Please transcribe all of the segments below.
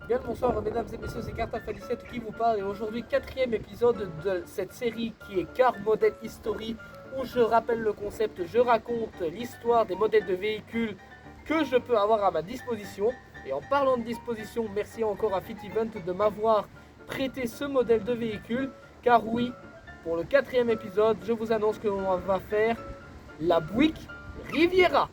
Bien le bonsoir mesdames et messieurs, c'est Carta Falicette qui vous parle et aujourd'hui 4e épisode de cette série qui est Car Model History où je rappelle le concept, je raconte l'histoire des modèles de véhicules que je peux avoir à ma disposition. Et en parlant de disposition, merci encore à Fit Event de m'avoir prêté ce modèle de véhicule car oui, pour le 4e épisode, je vous annonce que l'on va faire la Buick Riviera.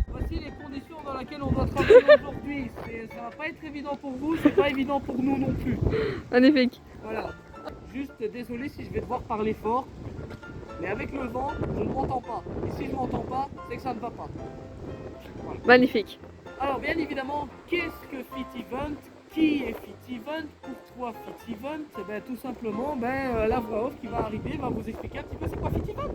Voici les conditions dans lesquelles on doit travailler aujourd'hui. Ça va pas être évident pour vous, c'est pas évident pour nous non plus. Magnifique. Voilà. Juste désolé si je vais devoir parler fort, mais avec le vent, je ne m'entends pas. Et si je ne m'entends pas, c'est que ça ne va pas. Voilà. Magnifique. Alors bien évidemment, qu'est-ce que Fit Event? Qui est Fit Event? Pourquoi Fit Event? Eh bien, tout simplement, la voix off qui va arriver va vous expliquer un petit peu c'est quoi Fit Event.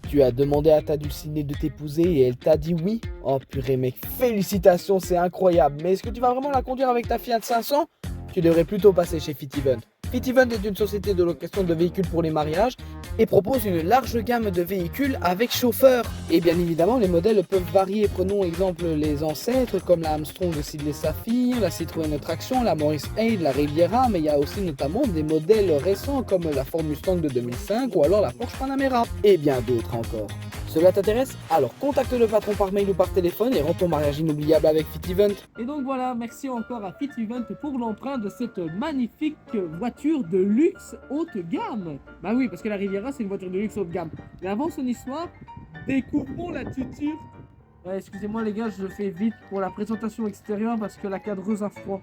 Tu as demandé à ta dulcinée de t'épouser et elle t'a dit oui? Oh purée mec, félicitations, c'est incroyable. Mais est-ce que tu vas vraiment la conduire avec ta Fiat 500? Tu devrais plutôt passer chez Fit Event. Fit Event est une société de location de véhicules pour les mariages et propose une large gamme de véhicules avec chauffeur. Et bien évidemment, les modèles peuvent varier. Prenons exemple les ancêtres comme la Armstrong de Sidley Saphir, la Citroën Traction, la Morris Aid, la Riviera, mais il y a aussi notamment des modèles récents comme la Ford Mustang de 2005 ou alors la Porsche Panamera et bien d'autres encore. Cela t'intéresse? Alors contacte le patron par mail ou par téléphone et rends ton mariage inoubliable avec Fit Event. Et donc voilà, merci encore à Fit Event pour l'emprunt de cette magnifique voiture de luxe haute gamme. Bah oui, parce que la Riviera c'est une voiture de luxe haute gamme. Mais avant son histoire, découvrons la tuture. Ouais, excusez-moi les gars, je fais vite pour la présentation extérieure parce que la cadreuse a froid.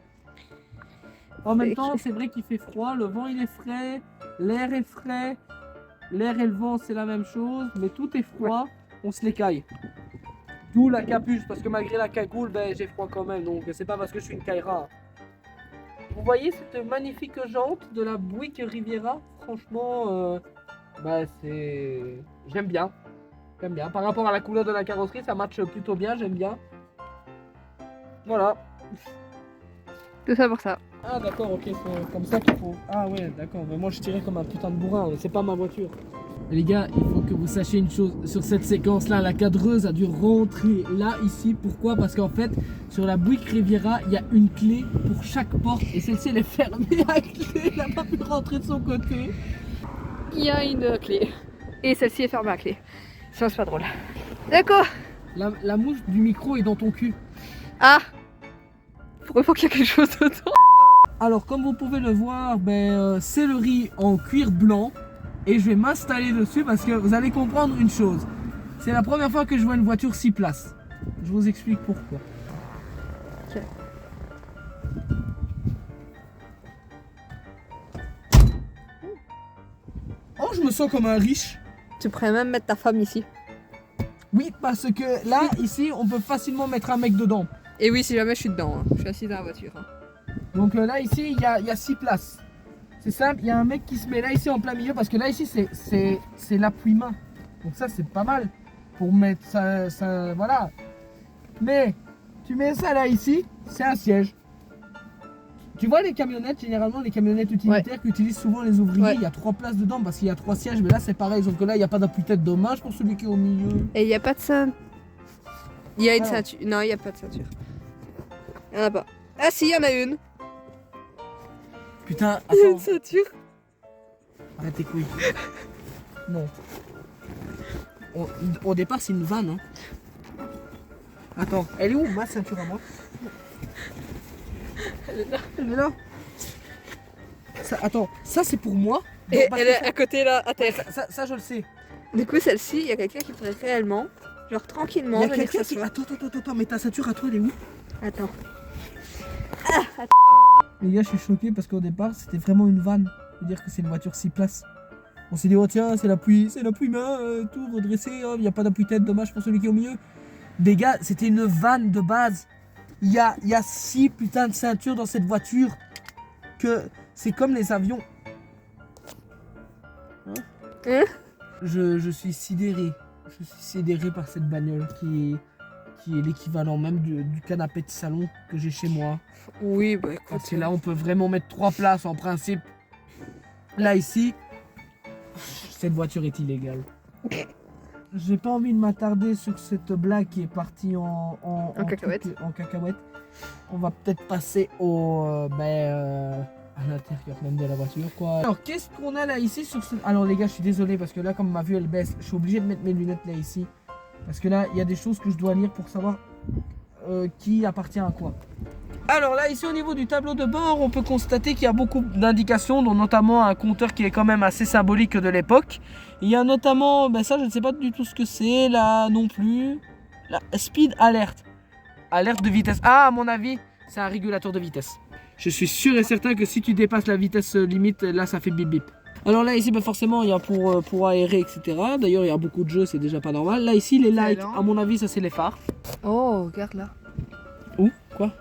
En même temps, c'est vrai qu'il fait froid, le vent il est frais, l'air est frais. L'air et le vent c'est la même chose, mais tout est froid, on se l'écaille. D'où la capuche, parce que malgré la cagoule, j'ai froid quand même, donc c'est pas parce que je suis une caïra. Vous voyez cette magnifique jante de la Buick Riviera? Franchement, c'est... J'aime bien. J'aime bien. Par rapport à la couleur de la carrosserie, ça matche plutôt bien, j'aime bien. Voilà. Tout ça pour ça. Ah d'accord, ok, c'est comme ça qu'il faut. Ah ouais, d'accord, mais moi je tirais comme un putain de bourrin, c'est pas ma voiture. Les gars, il faut que vous sachiez une chose, sur cette séquence là, la cadreuse a dû rentrer là, ici, pourquoi? Parce qu'en fait, sur la Buick Riviera, il y a une clé pour chaque porte et celle-ci elle est fermée à clé, elle n'a pas pu rentrer de son côté. Il y a une clé. Et celle-ci est fermée à clé. Ça c'est pas drôle. D'accord. La mouche du micro est dans ton cul. Ah. Pourquoi il faut qu'il y ait quelque chose dedans? Alors comme vous pouvez le voir, c'est le riz en cuir blanc et je vais m'installer dessus parce que vous allez comprendre une chose. C'est la première fois que je vois une voiture 6 places. Je vous explique pourquoi. Ok. Oh, je me sens comme un riche. Tu pourrais même mettre ta femme ici. Oui, parce que là, ici, on peut facilement mettre un mec dedans. Et oui, si jamais je suis dedans, hein. Je suis assis dans la voiture. Hein. Donc là, ici, il y a 6 places. C'est simple, il y a un mec qui se met là, ici, en plein milieu, parce que là, ici, c'est l'appui-main. Donc ça, c'est pas mal pour mettre ça, voilà. Mais, tu mets ça là, ici, c'est un siège. Tu vois les camionnettes, généralement, les camionnettes utilitaires qu'utilisent souvent les ouvriers, il y a 3 places dedans parce qu'il y a 3 sièges, mais là, c'est pareil, sauf que là, il n'y a pas d'appui-tête, dommage pour celui qui est au milieu. Et il n'y a pas de ceinture. Il y a une ceinture. Non, il n'y a pas de ceinture. Il n'y en a pas. Ah si, il y en a une. Putain, Il y a une attends. ceinture. Arrête tes couilles. Non. Au départ, c'est une vanne. Hein. Attends, elle est où ma ceinture à moi? Elle est là. Elle est là. Attends, ça c'est pour moi. Et Parce elle que est à côté là, à terre. ça, je le sais. Du coup, celle-ci, il y a quelqu'un qui pourrait réellement, genre tranquillement, Il y a venir quelqu'un qui... s'asseoir. Attends, mais ta ceinture à toi, elle est où? Attends. Les gars, je suis choqué parce qu'au départ, c'était vraiment une vanne. C'est-à-dire que c'est une voiture 6 places. On s'est dit, oh tiens, c'est l'appui-main, tout redressé, il n'y a pas d'appui-tête, dommage pour celui qui est au milieu. Les gars, c'était une vanne de base. Il y a 6 putains de ceintures dans cette voiture. Que c'est comme les avions. Hein? Je suis sidéré. Je suis sidéré par cette bagnole qui est l'équivalent même du canapé de salon que j'ai chez moi. Oui, bah écoute. Parce que là, on peut vraiment mettre 3 places en principe. Là, ici, cette voiture est illégale. j'ai pas envie de m'attarder sur cette blague qui est partie en cacahuète. En cacahuète. On va peut-être passer à l'intérieur même de la voiture, quoi. Alors, qu'est-ce qu'on a là ici sur ce... Alors, les gars, je suis désolé parce que là, comme ma vue elle baisse, je suis obligé de mettre mes lunettes là ici. Parce que là, il y a des choses que je dois lire pour savoir qui appartient à quoi. Alors là, ici au niveau du tableau de bord, on peut constater qu'il y a beaucoup d'indications, dont notamment un compteur qui est quand même assez symbolique de l'époque. Il y a notamment, ça je ne sais pas du tout ce que c'est, là non plus. Là, Speed Alert. Alerte de vitesse. Ah, à mon avis, c'est un régulateur de vitesse. Je suis sûr et certain que si tu dépasses la vitesse limite, là ça fait bip bip. Alors là ici, forcément, il y a pour aérer, etc. D'ailleurs, il y a beaucoup de jeux, c'est déjà pas normal. Là ici, les lights, à mon avis, ça c'est les phares. Oh, regarde là. Où? Quoi?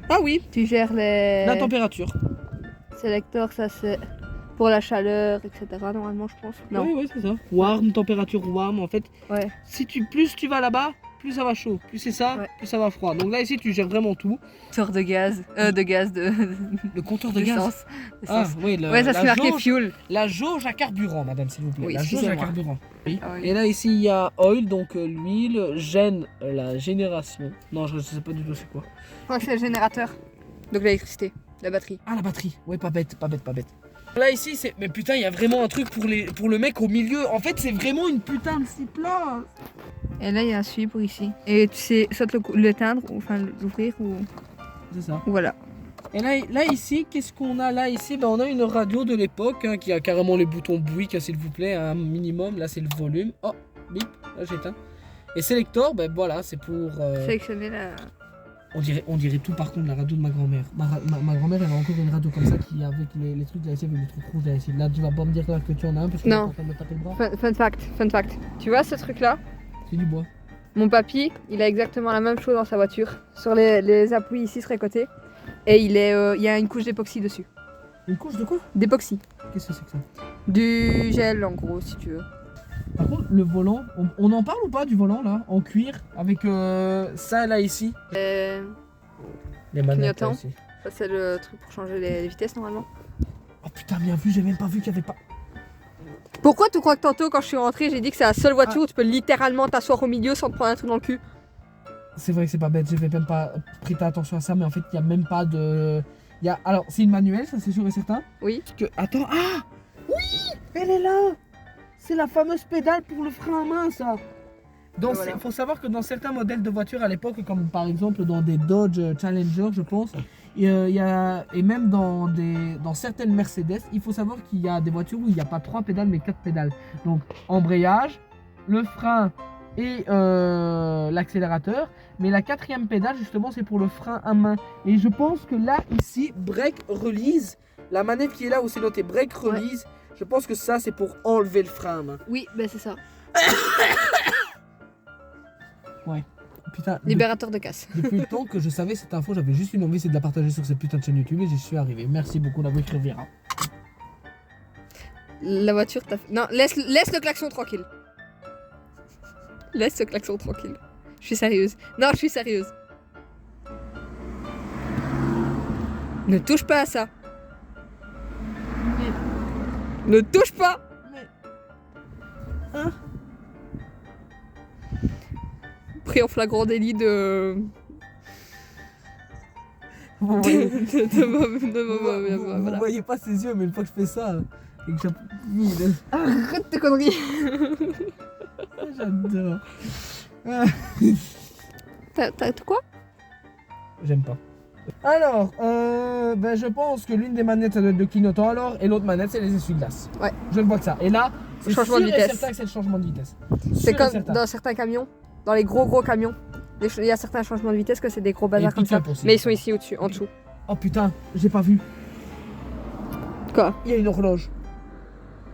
Ah oui, Tu gères les... la température. sélecteurs, ça c'est pour la chaleur, etc. Normalement, je pense. Non. Oui, c'est ça. Warm, température warm, en fait. Ouais. Plus tu vas là-bas, plus ça va chaud. Plus c'est ça, Ouais. plus ça va froid. Donc là ici, tu gères vraiment tout. Sort de gaz. Le compteur de gaz. d'essence. Ah oui, Ouais, ça se fait marquer jauge, fuel. la jauge à carburant, madame, s'il vous plaît. Oui, la jauge à excusez-moi. carburant. Oui. Ah oui. Et là ici, il y a oil, donc l'huile, gène, la génération. Non, je ne sais pas du tout c'est quoi. Je crois que c'est le générateur. Donc l'électricité, la batterie. Ah, la batterie. Ouais, pas bête. Là ici, c'est... Mais putain, il y a vraiment un truc pour le mec au milieu. En fait, c'est vraiment une putain de scie place. Et là, il y a un suivi pour ici. Et tu sais, soit l'éteindre, ou enfin l'ouvrir, ou C'est ça. voilà. Et là ici, qu'est-ce qu'on a là ici? On a une radio de l'époque qui a carrément les boutons Buick, s'il vous plaît, un minimum. Là, c'est le volume. Oh, bip, là j'éteins. Et sélecteur, voilà, c'est pour... Sélectionner la... On dirait tout par contre la radio de ma grand-mère. Ma grand-mère, elle a encore une radio comme ça qui avec les trucs là ici, avec les trucs rouges là ici. Là, tu vas pas me dire là, que tu en as un parce que Non. tu es en train de me taper le bras. Fun fact. Tu vois ce truc-là? C'est du bois. Mon papy, il a exactement la même chose dans sa voiture. Sur les appuis ici sur les côtés. Et il y a une couche d'époxy dessus. Une couche de quoi? D'époxy. Qu'est-ce que c'est que ça? Du gel en gros, si tu veux. Par contre, le volant, on en parle ou pas du volant là? En cuir, avec ça là ici. Les manettes là, clignotant. ici. Ça c'est le truc pour changer les vitesses normalement. Oh putain, bien vu, j'ai même pas vu qu'il y avait pas... Pourquoi tu crois que tantôt quand je suis rentrée j'ai dit que c'est la seule voiture où tu peux littéralement t'asseoir au milieu sans te prendre un truc dans le cul? C'est vrai que c'est pas bête, j'avais même pas prêté attention à ça, mais en fait, il y a même pas de... Alors, c'est une manuelle, ça c'est sûr et certain. Oui. Attends, ah oui, elle est là. C'est la fameuse pédale pour le frein à main, ça. Voilà. Faut savoir que dans certains modèles de voitures à l'époque, comme par exemple dans des Dodge Challenger, je pense, et même dans certaines Mercedes, il faut savoir qu'il y a des voitures où il n'y a pas 3 pédales mais 4 pédales. Donc embrayage, le frein et l'accélérateur. Mais la 4e pédale, justement, c'est pour le frein à main. Et je pense que là, ici, brake release, la manette qui est là où c'est noté brake release, je pense que ça, c'est pour enlever le frein à main. Oui, ben c'est ça. Ouais. Putain, Libérateur de casse. depuis le temps que je savais cette info, j'avais juste une envie, c'est de la partager sur cette putain de chaîne YouTube et j'y suis arrivé. Merci beaucoup d'avoir écrit Riviera. La voiture t'a fait... Non, laisse le klaxon tranquille. Laisse le klaxon tranquille. Je suis sérieuse. Non, je suis sérieuse. Ne touche pas à ça. Ne touche pas. Hein? Pris en flagrant délit de... Vous voyez, Voilà. vous voyez pas ses yeux, mais une fois que je fais ça, et que j'appuie... Arrête tes conneries. J'adore. T'as quoi? J'aime pas. Alors, je pense que l'une des manettes ça doit être de clignotant alors, et l'autre manette c'est les essuie-glaces. Ouais. Je ne vois que ça. Et là, c'est Changement de sûr et vitesse. certain que c'est le changement de vitesse. C'est Sûr et comme certain. dans certains camions, dans les gros camions. Il y a certains changements de vitesse que c'est des gros bazars Et comme ça. pick-up aussi. Mais ils sont ici au-dessus, en dessous. Oh putain, j'ai pas vu. Quoi? Il y a une horloge.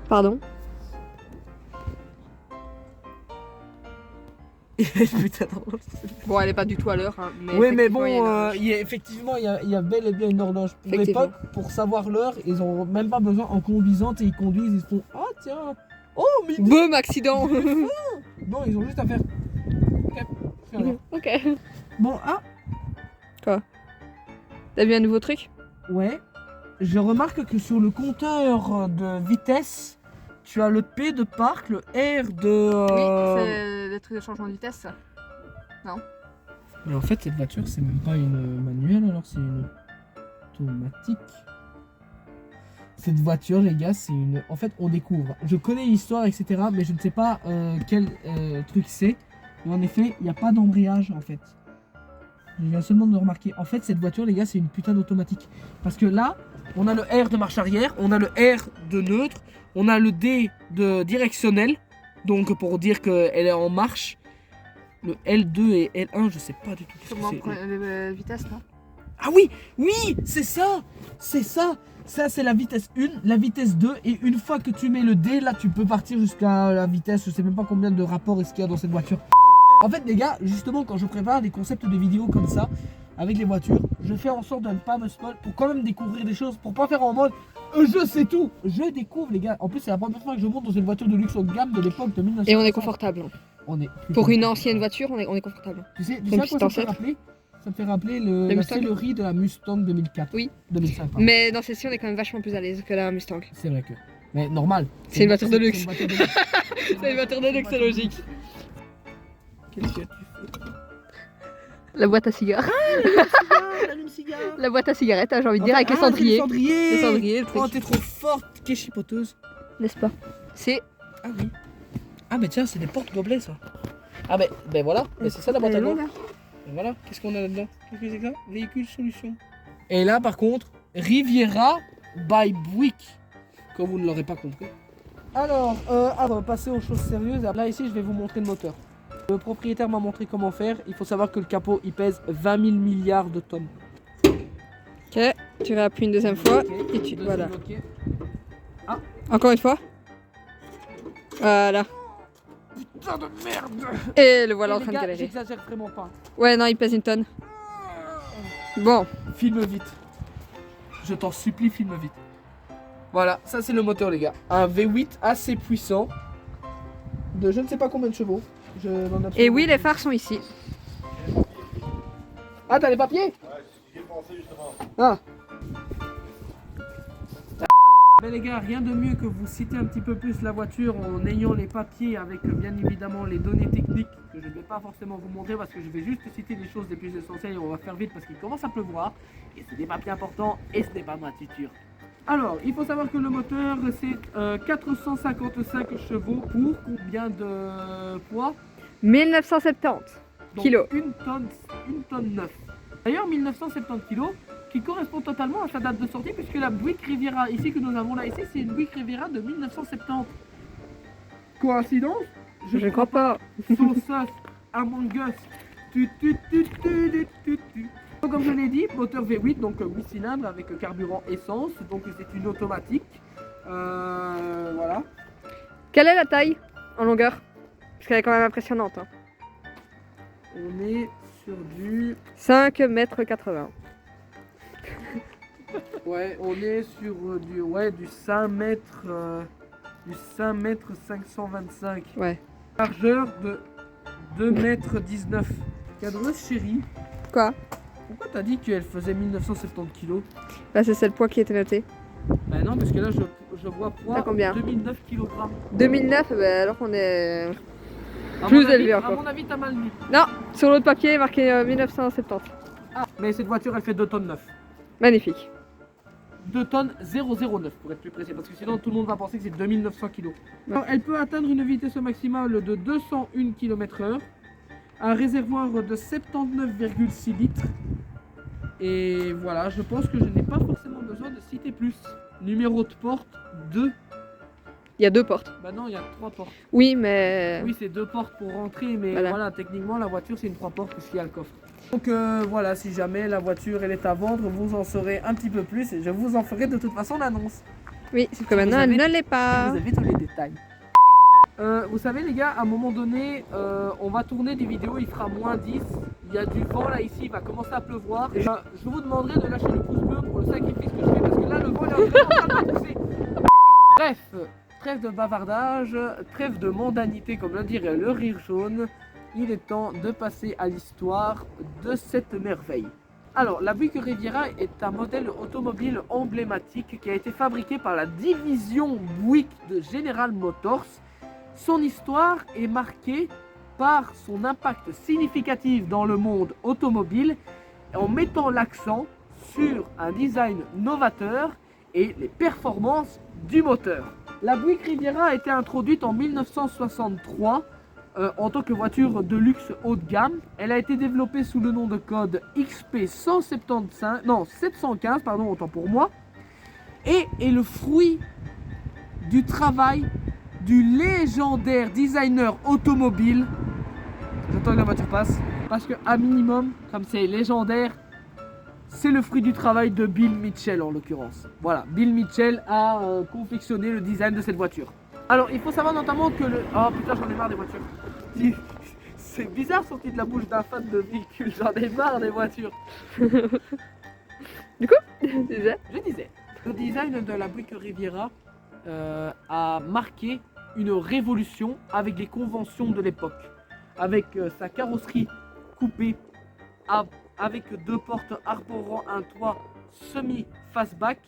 Pardon? Putain, d'horloge. Bon, elle est pas du tout à l'heure. Hein, Oui, mais effectivement, il y a une bon, horloge. effectivement, il y a bel et bien une horloge. Pour Effectivement. l'époque, pour savoir l'heure, ils ont même pas besoin en conduisant et ils conduisent, ils se font ah tiens, oh mais Boum, accident. non, ils ont juste à faire. Ok. c'est l'heure. Ok. Bon, ah T'as vu un nouveau truc? ouais, je remarque que sur le compteur de vitesse, tu as le P de parc, le R de... Oui, c'est des trucs de changement de vitesse, ça. Mais en fait, cette voiture, c'est même pas une manuelle, alors c'est une automatique. Cette voiture, les gars, c'est une... En fait, on découvre. Je connais l'histoire, etc., mais je ne sais pas quel truc c'est. Mais en effet, il n'y a pas d'embrayage, en fait. Je viens seulement de remarquer. En fait, cette voiture, les gars, c'est une putain d'automatique. Parce que là, on a le R de marche arrière, on a le R de neutre, on a le D de directionnel. Donc, pour dire qu'elle est en marche. Le L2 et L1, je sais pas du tout ce que Comment c'est. les vitesses, non? Ah oui, oui, c'est ça. C'est ça. Ça, c'est la vitesse 1, la vitesse 2. Et une fois que tu mets le D, là, tu peux partir jusqu'à la vitesse. Je sais même pas combien de rapports est-ce qu'il y a dans cette voiture. En fait, les gars, justement, quand je prépare des concepts de vidéos comme ça, avec les voitures, je fais en sorte de ne pas me spoil pour quand même découvrir des choses, pour pas faire en mode je sais tout. Je découvre, les gars. En plus, c'est la première fois que je monte dans une voiture de luxe haut de gamme de l'époque de 1960. Et on est confortable. On est Pour une ancienne voiture, on est confortable. Tu sais à Même quoi si ça t'en me fait sais. rappeler? Ça me fait rappeler la Mustang. sellerie de la Mustang 2004. Oui. 2005, pardon. Mais dans celle-ci, on est quand même vachement plus à l'aise que la Mustang. C'est vrai que. Mais normal. C'est une voiture de luxe. C'est une voiture de luxe. C'est une voiture de luxe, c'est logique. Qu'est-ce que tu fais? La boîte à cigares. Allume-cigare. La boîte à cigarettes, hein, j'ai envie de dire, avec les cendriers. Les cendriers. Les cendriers, le truc. Oh, t'es trop forte. Qu'est chipoteuse. N'est-ce pas? C'est. Ah oui. Ah, mais tiens, c'est des porte-gobelets, ça. Ah, ben voilà. Mais c'est ça la boîte à gants. Et voilà, qu'est-ce qu'on a là-dedans? Qu'est-ce que c'est que ça? Véhicule solution. Et là, par contre, Riviera by Buick. Comme vous ne l'aurez pas compris. Alors, avant de passer aux choses sérieuses, là ici, je vais vous montrer le moteur. Le propriétaire m'a montré comment faire. Il faut savoir que le capot, il pèse 20 000 milliards de tonnes. Ok, tu réappuies une deuxième fois. Ok, Et tu. deuxième Voilà. ok. Encore une fois. Voilà. Putain de merde! Et le voilà Et en les train de gars, galérer. j'exagère vraiment pas. Ouais, non, il pèse une tonne. Bon. Filme vite. Je t'en supplie, filme vite. Voilà, ça c'est le moteur, les gars. Un V8 assez puissant. De je ne sais pas combien de chevaux. Je n'en ai Et absolument oui, les aucune. phares sont ici. Ah, t'as les papiers? Ouais, j'y ai pensé justement. Ah. Mais les gars, rien de mieux que vous citer un petit peu plus la voiture en ayant les papiers avec bien évidemment les données techniques que je ne vais pas forcément vous montrer parce que je vais juste citer les choses les plus essentielles et on va faire vite parce qu'il commence à pleuvoir et c'est des papiers importants et ce n'est pas ma tuture. Alors, il faut savoir que le moteur c'est 455 chevaux pour combien de poids? 1970 Donc, kilos. une tonne 9. D'ailleurs, 1970 kilos, qui correspond totalement à sa date de sortie, puisque la Buick Riviera, ici que nous avons là, ici, c'est une Buick Riviera de 1970. Coïncidence? Je ne crois pas. Sauce Among Us. Donc, comme je l'ai dit, moteur V8, donc 8 cylindres avec carburant essence, donc c'est une automatique. Voilà. Quelle est la taille en longueur? Parce qu'elle est quand même impressionnante. Hein. On est sur du... 5,80 m. Ouais, on est sur du 5 mètres, du 5 mètres 525. Ouais. Largeur de 2 mètres 19. Cadreuse chérie, Quoi? pourquoi t'as dit qu'elle faisait 1970 kilos? Bah, c'est le poids qui était noté. Bah non, parce que là je vois poids T'as combien? 2009 kg. 2009, bah, alors qu'on est. À Plus mon avis- élevé À encore. mon avis, t'as mal mis. Non, sur l'autre papier, marqué 1970. Ah, mais cette voiture elle fait 2 tonnes 9. Magnifique. 2 tonnes 009 pour être plus précis, parce que sinon tout le monde va penser que c'est 2900 kg. Alors, elle peut atteindre une vitesse maximale de 201 km/h, un réservoir de 79,6 litres. Et voilà, je pense que je n'ai pas forcément besoin de citer plus. Numéro de porte 2. Il y a deux portes. Bah non, il y a 3 portes. Oui, mais. Oui, c'est 2 portes pour rentrer, mais Voilà. voilà, techniquement la voiture c'est une 3 portes puisqu'il y a le coffre. Donc voilà, si jamais la voiture elle est à vendre, vous en saurez un petit peu plus et je vous en ferai de toute façon l'annonce. Oui, sauf que maintenant, elle avez- ne l'est pas. Vous avez tous les détails. Vous savez les gars, à un moment donné, on va tourner des vidéos, il fera moins 10. Il y a du vent là ici, il va commencer à pleuvoir. Et, je vous demanderai de lâcher le pouce bleu pour le sacrifice que je fais parce que là le vent il est vraiment en train de me pousser. Bref, trêve de bavardage, trêve de mondanité comme le dirait le rire jaune. Il est temps de passer à l'histoire de cette merveille. Alors, la Buick Riviera est un modèle automobile emblématique qui a été fabriqué par la division Buick de General Motors. Son histoire est marquée par son impact significatif dans le monde automobile en mettant l'accent sur un design novateur et les performances du moteur. La Buick Riviera a été introduite en 1963 en tant que voiture de luxe haut de gamme. Elle a été développée sous le nom de code XP 715, pardon, autant pour moi, et est le fruit du travail du légendaire designer automobile. J'attends que la voiture passe, parce que à minimum, comme c'est légendaire, c'est le fruit du travail de Bill Mitchell en l'occurrence. Voilà, Bill Mitchell a confectionné le design de cette voiture. Alors, il faut savoir notamment que le... Oh putain, j'en ai marre des voitures. C'est bizarre sorti de la bouche d'un fan de véhicule, j'en ai marre des voitures. Du coup, déjà. Je disais, le design de la Buick Riviera a marqué une révolution avec les conventions de l'époque. Avec sa carrosserie coupée, avec deux portes arborant un toit semi-fastback,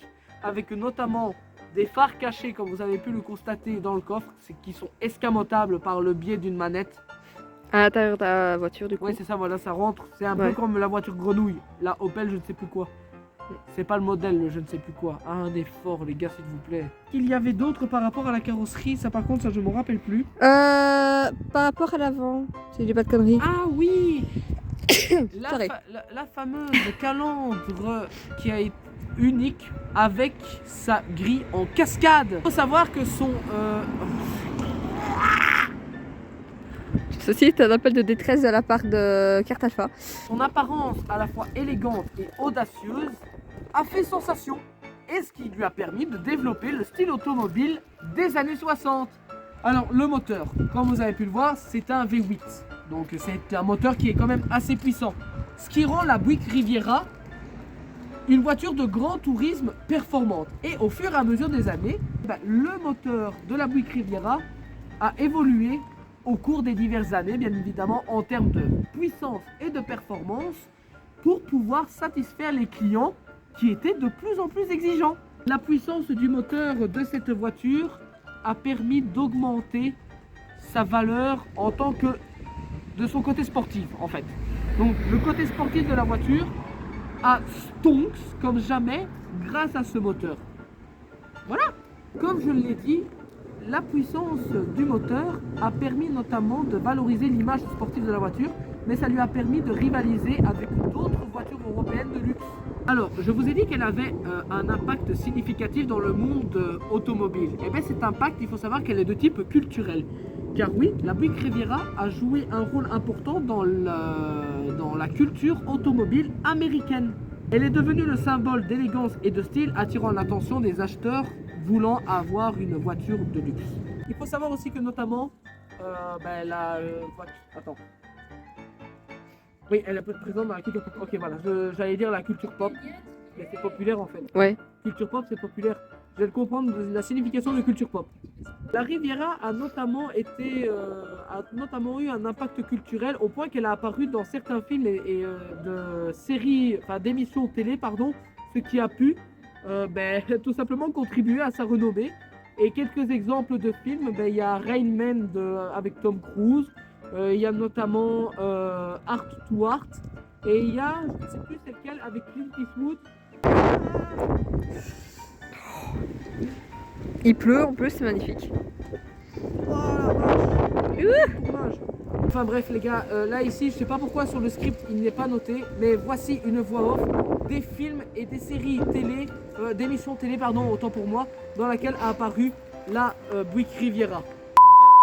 avec notamment des phares cachés, comme vous avez pu le constater dans le coffre, qui sont escamotables par le biais d'une manette. À l'intérieur de la voiture, du coup. Oui, c'est ça, voilà, ça rentre. C'est un peu comme la voiture grenouille, la Opel, je ne sais plus quoi. C'est pas le modèle, le je ne sais plus quoi. Ah, un effort, les gars, s'il vous plaît. Il y avait d'autres par rapport à la carrosserie, ça par contre, ça je me rappelle plus. Par rapport à l'avant, si j'ai pas de conneries. Ah oui Pareil. la fameuse calandre qui a été unique avec sa grille en cascade. Il faut savoir que son... Ceci est un appel de détresse de la part de Carte Alpha. Son apparence à la fois élégante et audacieuse a fait sensation, et ce qui lui a permis de développer le style automobile des années 60. Alors le moteur, comme vous avez pu le voir, c'est un V8, donc c'est un moteur qui est quand même assez puissant, ce qui rend la Buick Riviera une voiture de grand tourisme performante. Et au fur et à mesure des années, le moteur de la Buick Riviera a évolué au cours des diverses années, bien évidemment, en termes de puissance et de performance, pour pouvoir satisfaire les clients qui étaient de plus en plus exigeants. La puissance du moteur de cette voiture a permis d'augmenter sa valeur en tant que de son côté sportif, en fait. Donc le côté sportif de la voiture a stonks comme jamais grâce à ce moteur. Voilà. Comme je l'ai dit, la puissance du moteur a permis notamment de valoriser l'image sportive de la voiture, mais ça lui a permis de rivaliser avec d'autres voitures européennes de luxe. Alors, je vous ai dit qu'elle avait un impact significatif dans le monde automobile. Et bien cet impact, il faut savoir qu'elle est de type culturel. Car oui, la Buick Riviera a joué un rôle important dans la culture automobile américaine. Elle est devenue le symbole d'élégance et de style, attirant l'attention des acheteurs voulant avoir une voiture de luxe. Il faut savoir aussi que notamment, la voiture... Attends. Oui, elle est présente dans la culture pop. Ok, voilà, j'allais dire la culture pop, mais c'est populaire en fait. Ouais. Culture pop, c'est populaire. Je vais comprendre la signification de culture pop. La Riviera a notamment eu un impact culturel au point qu'elle a apparu dans certains films et de séries, enfin d'émissions télé, pardon, ce qui a pu tout simplement contribuer à sa renommée. Et quelques exemples de films, il y a Rain Man avec Tom Cruise, il y a notamment Heart to Heart, et il y a, je ne sais plus c'est lequel, avec Clint Eastwood. Il pleut en plus, c'est magnifique. Oh la vache. Dommage. Enfin bref les gars, là ici je sais pas pourquoi sur le script il n'est pas noté, mais voici une voix off des films et des séries télé, d'émissions télé pardon, autant pour moi, dans laquelle a apparu la Buick Riviera.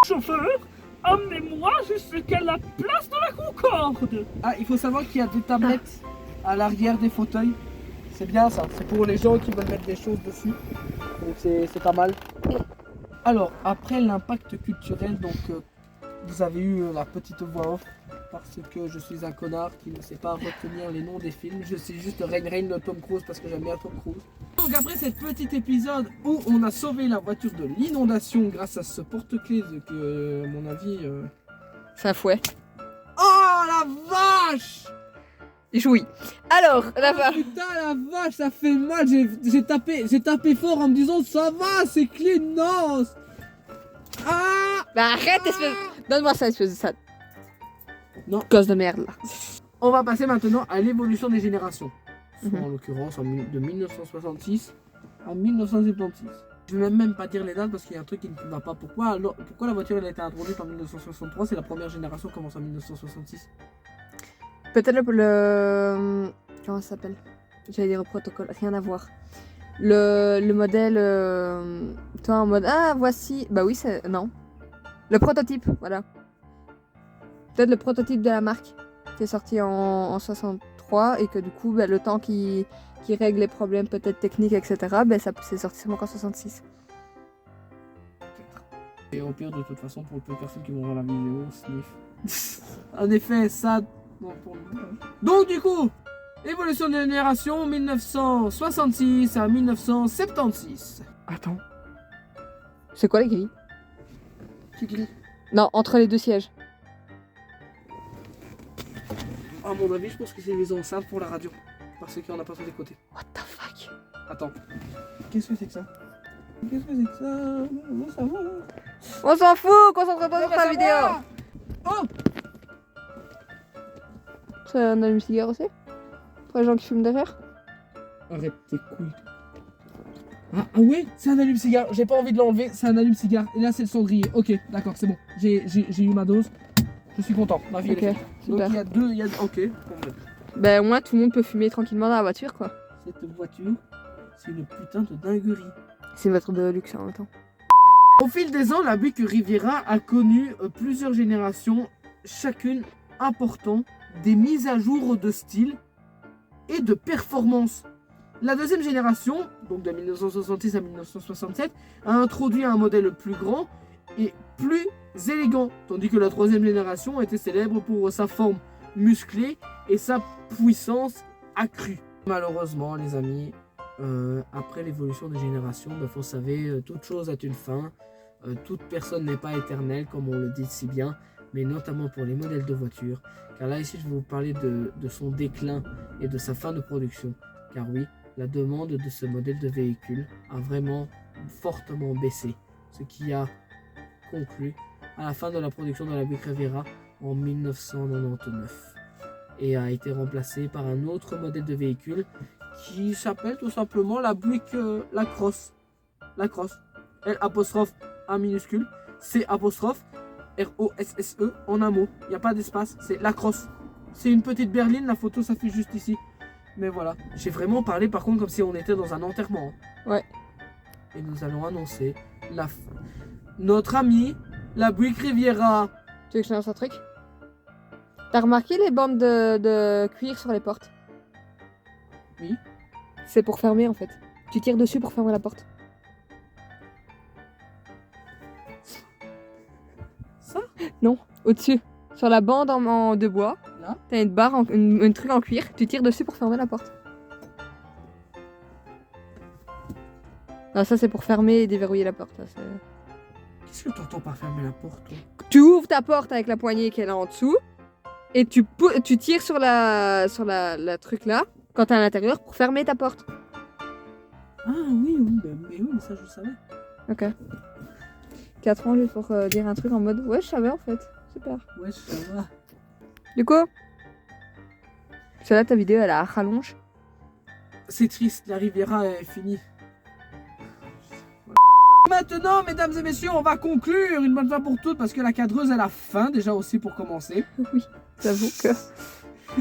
Chauffeur, emmenez-moi jusqu'à la place de la Concorde. Ah, il faut savoir qu'il y a des tablettes à l'arrière des fauteuils. C'est bien ça, c'est pour les gens qui veulent mettre des choses dessus. Donc c'est pas mal. Alors, après l'impact culturel, donc vous avez eu la petite voix off parce que je suis un connard qui ne sait pas retenir les noms des films. Je sais juste Rain de Tom Cruise parce que j'aime bien Tom Cruise. Donc après cet petit épisode où on a sauvé la voiture de l'inondation grâce à ce porte-clés que, à mon avis... C'est un fouet. Oh la vache! Il jouit. Alors, la Ah, putain, la vache, ça fait mal. J'ai tapé fort en me disant ça va, c'est clean, non. Ah. Bah arrête, espèce... Donne-moi ça, espèce de sale. Non. Gosse de merde, là. On va passer maintenant à l'évolution des générations. Soit Mhm. en l'occurrence de 1966 à 1976. Je vais même pas dire les dates parce qu'il y a un truc qui ne va pas. Pourquoi la voiture elle a été introduite en 1963? C'est la première génération qui commence en 1966. Peut-être le... Comment ça s'appelle? J'allais dire le protocole, rien à voir. Le modèle... Toi en mode... Ah, voici... Bah oui, c'est... Non. Le prototype, voilà. Peut-être le prototype de la marque qui est sorti en 63 et que du coup, bah, le temps qui règle les problèmes peut-être techniques, etc., bah, ça c'est sorti seulement en 66. Et au pire, de toute façon, pour peu de personnes qui vont voir la vidéo, sniff. En effet, ça. Non, pour le moment. Donc, du coup, évolution de génération 1966 à 1976. Attends. C'est quoi les grilles? Qui gris? Non, entre les deux sièges. À mon avis, je pense que c'est les enceintes pour la radio. Parce qu'on n'a pas sur les côtés. What the fuck? Attends. Qu'est-ce que c'est que ça? Qu'est-ce que c'est que ça? Non, ça va. On s'en fout, concentre-toi sur Ça ta va. vidéo. Oh! C'est un allume-cigare aussi? Pour les gens qui fument derrière? Arrête tes couilles. Ah ouais, c'est un allume-cigare. J'ai pas envie de l'enlever, c'est un allume-cigare. Et là, c'est le cendrier. Ok, d'accord, c'est bon. J'ai eu ma dose. Je suis content. Ma vie, Ok, elle est faite. Donc, super. il y a deux. Ok. Ben, au moins, tout le monde peut fumer tranquillement dans la voiture, quoi. Cette voiture, c'est une putain de dinguerie. C'est une voiture de luxe en même temps. Au fil des ans, la Buick Riviera a connu plusieurs générations, chacune apportant des mises à jour de style et de performance. La deuxième génération, donc de 1966 à 1967, a introduit un modèle plus grand et plus élégant, tandis que la troisième génération était célèbre pour sa forme musclée et sa puissance accrue. Malheureusement, les amis, après l'évolution des générations, vous savez, toute chose a une fin. Toute personne n'est pas éternelle, comme on le dit si bien, mais notamment pour les modèles de voitures. Car là, ici, je vais vous parler de son déclin et de sa fin de production. Car oui, la demande de ce modèle de véhicule a vraiment fortement baissé, ce qui a conclu à la fin de la production de la Buick Riviera en 1999 et a été remplacé par un autre modèle de véhicule qui s'appelle tout simplement la Buick Lacrosse. Lacrosse. L apostrophe A minuscule, C apostrophe R-O-S-S-E en un mot. Il n'y a pas d'espace, c'est Lacrosse. C'est une petite berline, la photo ça fait juste ici. Mais voilà, j'ai vraiment parlé par contre comme si on était dans un enterrement. Ouais. Et nous allons annoncer notre ami, la Buick Riviera. Tu veux que je te lance un truc? T'as remarqué les bandes de cuir sur les portes? Oui. C'est pour fermer en fait. Tu tires dessus pour fermer la porte. Ça? Non, au-dessus. Sur la bande de bois, Là? t'as une barre, un truc en cuir, tu tires dessus pour fermer la porte. Non, ça c'est pour fermer et déverrouiller la porte. Ça, Qu'est-ce que tu entends par fermer la porte, toi? tu ouvres ta porte avec la poignée qui est là en dessous et tu tires sur la truc là quand t'es à l'intérieur pour fermer ta porte. Ah oui, mais ça je le savais. Ok. 4 ans juste pour dire un truc en mode ouais, je savais en fait. Super. Ouais, ça va. Du coup, celle-là, ta vidéo elle a rallonge. C'est triste, la Riviera est finie. Maintenant, mesdames et messieurs, on va conclure une bonne fois pour toutes parce que la cadreuse elle a faim déjà aussi pour commencer. Oui, j'avoue que.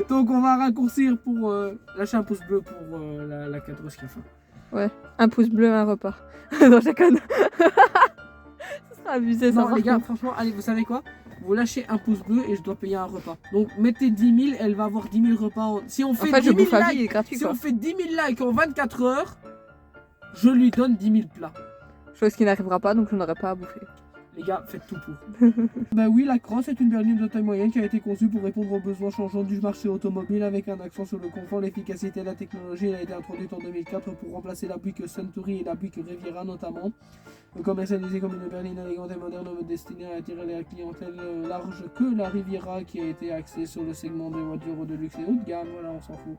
Donc on va raccourcir pour lâcher un pouce bleu pour la cadreuse qui a faim. Un pouce bleu, un repas. Non, je déconne. Ça sera abusé ça. Non par les gars, contre. franchement, allez, vous savez quoi? Vous lâchez un pouce bleu et je dois payer un repas. Donc mettez 10 000, elle va avoir 10 000 repas. Si on En fait fait, 10 je 000 bouffe à vie, il est likes, gratuit si quoi. on fait 10 000 likes en 24 heures, je lui donne 10 000 plats. Chose qui n'arrivera pas, donc je n'aurai pas à bouffer. Les gars, faites tout pour. Ben oui, la Cross est une berline de taille moyenne qui a été conçue pour répondre aux besoins changeants du marché automobile avec un accent sur le confort, l'efficacité et la technologie. Elle a été introduite en 2004 pour remplacer la Buick Suntory et la Buick Riviera notamment. Commercialisée comme une berline élégante et moderne destinée à attirer la clientèle large que la Riviera qui a été axée sur le segment des voitures de luxe et haut de gamme. Voilà, on s'en fout.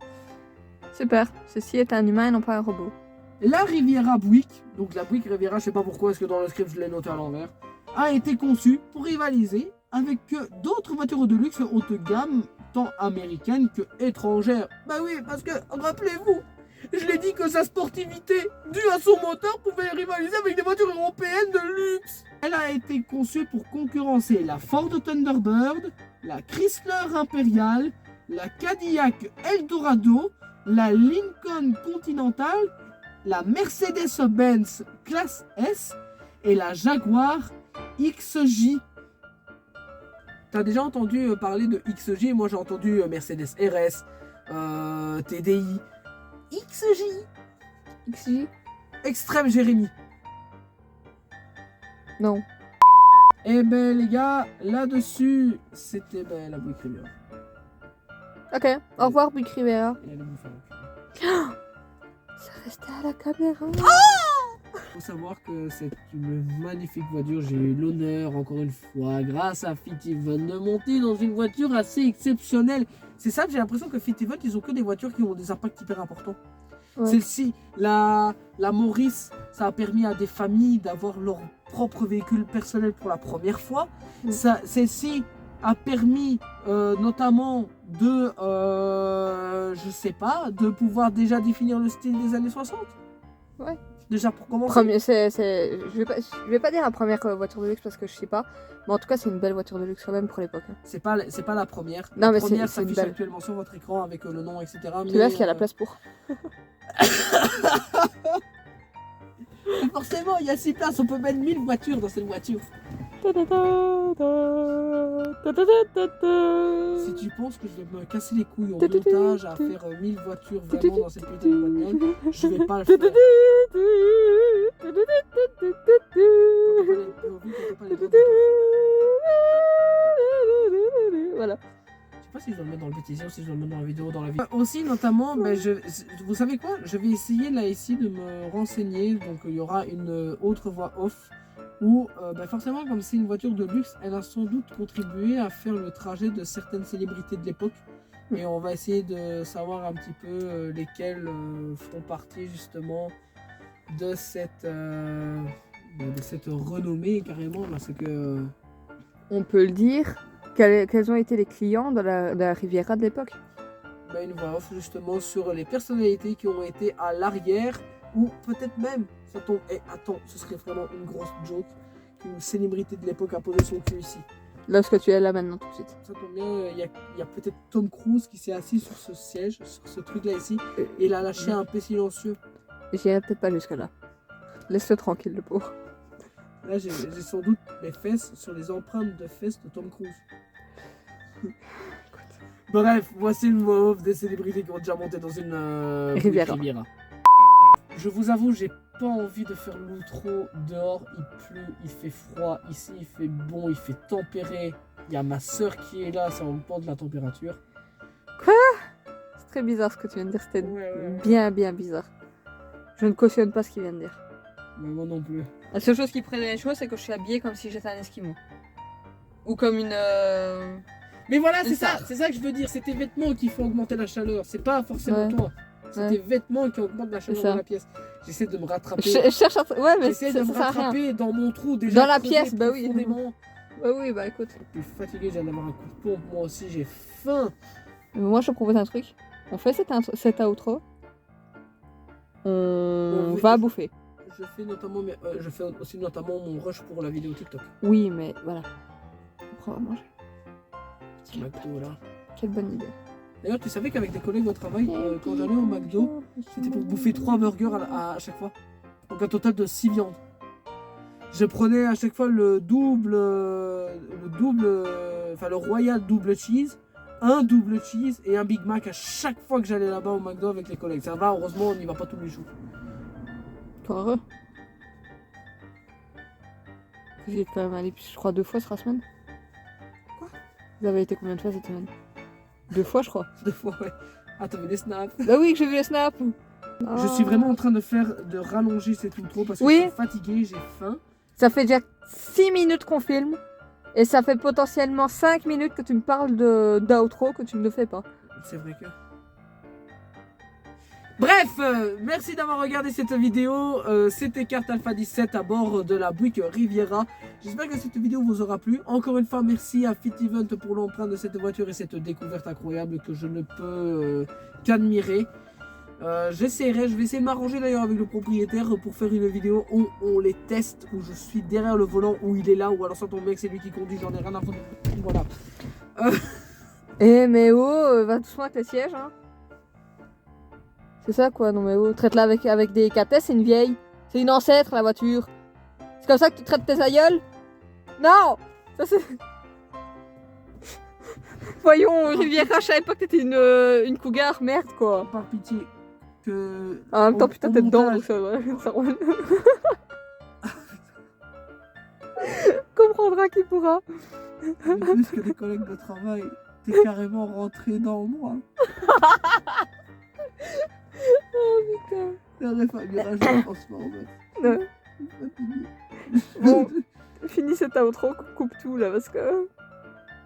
Super. Ceci est un humain et non pas un robot. La Riviera Buick, donc la Buick Riviera, je sais pas pourquoi, est-ce que dans le script je l'ai noté à l'envers, a été conçue pour rivaliser avec d'autres voitures de luxe haut de gamme, tant américaines que étrangères. Bah oui, parce que, rappelez-vous, je l'ai dit que sa sportivité, due à son moteur, pouvait rivaliser avec des voitures européennes de luxe. Elle a été conçue pour concurrencer la Ford Thunderbird, la Chrysler Imperial, la Cadillac Eldorado, la Lincoln Continental, la Mercedes-Benz Classe S et la Jaguar XJ. T'as déjà entendu parler de XJ? Moi j'ai entendu Mercedes RS, TDI, XJ, XJ? Extrême Jérémy. Non. Eh ben les gars, là-dessus, c'était la Buick Riviera. Ok, au revoir Buick Riviera. Et elle est bouffée en cul. Ça restait à la caméra. Faut savoir que c'est une magnifique voiture. J'ai eu l'honneur, encore une fois, grâce à Fittiven, de monter dans une voiture assez exceptionnelle. C'est ça que j'ai l'impression que Fittiven, ils ont que des voitures qui ont des impacts hyper importants. Ouais. Celle-ci, la Morris, ça a permis à des familles d'avoir leur propre véhicule personnel pour la première fois. Mm. Celle-ci a permis notamment de, je sais pas, de pouvoir déjà définir le style des années 60. Ouais. Déjà pour commencer. Je vais pas dire la première voiture de luxe parce que je sais pas. Mais en tout cas, c'est une belle voiture de luxe quand même pour l'époque. Hein. C'est pas la première. Non, La mais première c'est une s'affiche belle. actuellement sur votre écran avec le nom, etc. Tu vois, qu'il y a la place pour. Mais forcément, il y a 6 places. On peut mettre 1000 voitures dans cette voiture. Si tu penses que je vais me casser les couilles en montage à faire 1000 voitures vraiment dans cette putain de bagnole, je vais pas le faire. Voilà. Je sais pas si je dois le mettre dans le bêtisier ou si je dois le mettre dans la vidéo, dans la vidéo. Aussi, notamment, vous savez quoi? Je vais essayer là ici de me renseigner. Donc, il y aura une autre voix off où, forcément, comme c'est une voiture de luxe, elle a sans doute contribué à faire le trajet de certaines célébrités de l'époque. Et on va essayer de savoir un petit peu lesquelles font partie justement de cette renommée carrément. Parce que. On peut le dire. Quels ont été les clients de la Riviera de l'époque? Une voix off justement sur les personnalités qui ont été à l'arrière ou peut-être même, ça tombe, attends, ce serait vraiment une grosse joke qu'une célébrité de l'époque a posé son cul ici. Là, ce que tu es là maintenant tout de suite. Ça tombe bien, il y a peut-être Tom Cruise qui s'est assis sur ce siège, sur ce truc là ici, et il a lâché un peu silencieux. J'irai peut-être pas jusque là. Laisse-le tranquille, le pauvre. Là, j'ai sans doute mes fesses sur les empreintes de fesses de Tom Cruise. Bref, voici une voix off des célébrités qui ont déjà monté dans une Riviera. Je vous avoue, j'ai pas envie de faire l'outro dehors. Il pleut, il fait froid. Ici, il fait bon, il fait tempéré. Il y a ma soeur qui est là, ça dépend de la température. C'est très bizarre ce que tu viens de dire. C'était Ouais. bien bizarre. Je ne cautionne pas ce qu'il vient de dire. Mais moi non plus. La seule chose qui prenait les choses, c'est que je suis habillée comme si j'étais un esquimau. Ou comme une. Mais voilà, C'est c'est ça que je veux dire. C'est tes vêtements qui font augmenter la chaleur. C'est pas forcément Ouais. toi. C'est Ouais. tes vêtements qui augmentent la chaleur C'est ça. dans la pièce. J'essaie de me rattraper. Je cherche un. Ouais, mais J'essaie ça de me sert à rien. rattraper dans mon trou déjà. Dans la creusé pièce, bah oui. profondément. Bah oui, bah écoute. Je suis fatigué, j'ai d'avoir un coup de pompe. Moi aussi, j'ai faim. Moi, je te propose un truc. On fait cet outro. On Oui. va bouffer. Je fais aussi notamment mon rush pour la vidéo TikTok. Oui, mais voilà. Après, on va manger. Petit McDo là. Quelle bonne idée. D'ailleurs, tu savais qu'avec des collègues au travail, quand j'allais au McDo, c'était pour bouffer 3 burgers à chaque fois. Donc un total de 6 viandes. Je prenais à chaque fois le royal double cheese, un double cheese et un Big Mac à chaque fois que j'allais là-bas au McDo avec les collègues. Ça va, heureusement, on n'y va pas tous les jours. Toi heureux. Vous y êtes quand même allé, je crois, 2 fois sur la semaine. Quoi? Vous avez été combien de fois cette semaine? 2 fois, je crois. 2 fois, ouais. Ah, t'as vu des snaps? Bah oui, que j'ai vu les snaps. Je suis vraiment en train de rallonger cette intro parce que Oui. je suis fatigué, j'ai faim. Ça fait déjà 6 minutes qu'on filme. Et ça fait potentiellement 5 minutes que tu me parles d'outro que tu ne le fais pas. C'est vrai que... Bref, merci d'avoir regardé cette vidéo. C'était Carte Alpha 17 à bord de la Buick Riviera. J'espère que cette vidéo vous aura plu. Encore une fois, merci à Fit Event pour l'emprunt de cette voiture et cette découverte incroyable que je ne peux qu'admirer. Je vais essayer de m'arranger d'ailleurs avec le propriétaire pour faire une vidéo où on les teste, où je suis derrière le volant, où il est là, ou alors ça tombe bien que c'est lui qui conduit, j'en ai rien à foutre. Voilà. Eh mais oh, va doucement avec tes sièges, hein. C'est ça quoi, non mais oh, traite-la avec des KT, c'est une vieille. C'est une ancêtre la voiture. C'est comme ça que tu traites tes aïeuls? Non. Ça c'est... Voyons, Riviera, je savais pas que t'étais une cougar, merde quoi. Par pitié, que... En même temps, au- putain, au t'es dedans, montage- donc ça va. Ça roule. Comprendra qui pourra. Mais plus que des collègues de travail, t'es carrément rentré dans moi. Oh putain. Il aurait fallu rajouter franchement, en fait. Ouais. Bon, finis cet outro, coupe tout là parce que...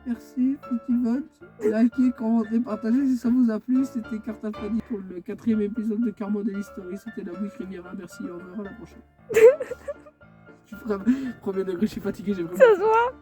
Merci, petit vote. Likez, commentez, partagez si ça vous a plu. C'était Carte Alpha 10 pour le 4e épisode de Car Model History. C'était la Buick Riviera. Merci, au revoir, à la prochaine. Je suis vraiment... Premier degré, je suis fatigué, j'ai vraiment... Ça se voit.